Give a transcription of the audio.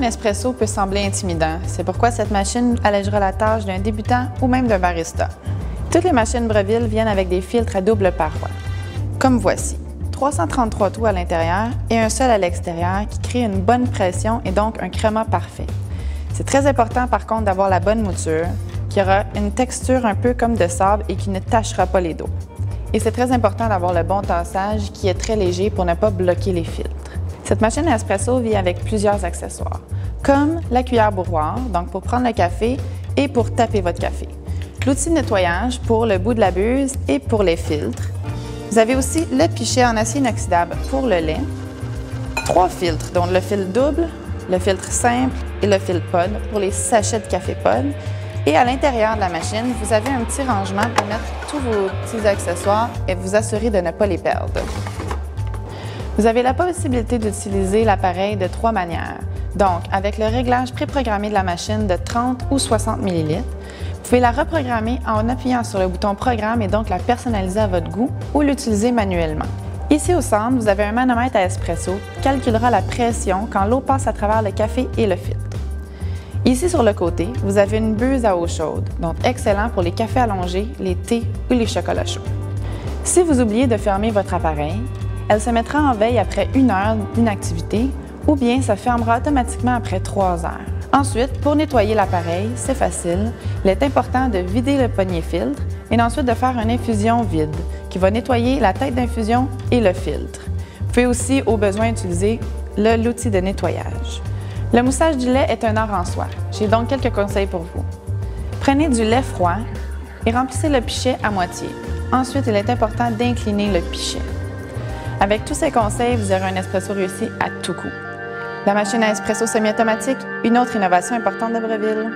espresso peut sembler intimidant. C'est pourquoi cette machine allégera la tâche d'un débutant ou même d'un barista. Toutes les machines Breville viennent avec des filtres à double paroi, comme voici. 333 trous à l'intérieur et un seul à l'extérieur qui crée une bonne pression et donc un crémat parfait. C'est très important par contre d'avoir la bonne mouture, qui aura une texture un peu comme de sable et qui ne tachera pas les dos. Et c'est très important d'avoir le bon tassage qui est très léger pour ne pas bloquer les filtres. Cette machine à espresso vient avec plusieurs accessoires, comme la cuillère bouilloire, donc pour prendre le café et pour taper votre café. L'outil de nettoyage pour le bout de la buse et pour les filtres. Vous avez aussi le pichet en acier inoxydable pour le lait. 3 filtres, dont le fil double, le filtre simple et le fil pod pour les sachets de café pod. Et à l'intérieur de la machine, vous avez un petit rangement pour mettre tous vos petits accessoires et vous assurer de ne pas les perdre. Vous avez la possibilité d'utiliser l'appareil de 3 manières. Donc, avec le réglage préprogrammé de la machine de 30 ou 60 ml, vous pouvez la reprogrammer en appuyant sur le bouton « Programme » et donc la personnaliser à votre goût ou l'utiliser manuellement. Ici au centre, vous avez un manomètre à espresso qui calculera la pression quand l'eau passe à travers le café et le filtre. Ici sur le côté, vous avez une buse à eau chaude, donc excellent pour les cafés allongés, les thés ou les chocolats chauds. Si vous oubliez de fermer votre appareil, elle se mettra en veille après 1 heure d'inactivité ou bien se fermera automatiquement après 3 heures. Ensuite, pour nettoyer l'appareil, c'est facile. Il est important de vider le poignet filtre et ensuite de faire une infusion vide qui va nettoyer la tête d'infusion et le filtre. Vous pouvez aussi, au besoin, utiliser l'outil de nettoyage. Le moussage du lait est un art en soi. J'ai donc quelques conseils pour vous. Prenez du lait froid et remplissez le pichet à moitié. Ensuite, il est important d'incliner le pichet. Avec tous ces conseils, vous aurez un espresso réussi à tout coup. La machine à espresso semi-automatique, une autre innovation importante de Breville.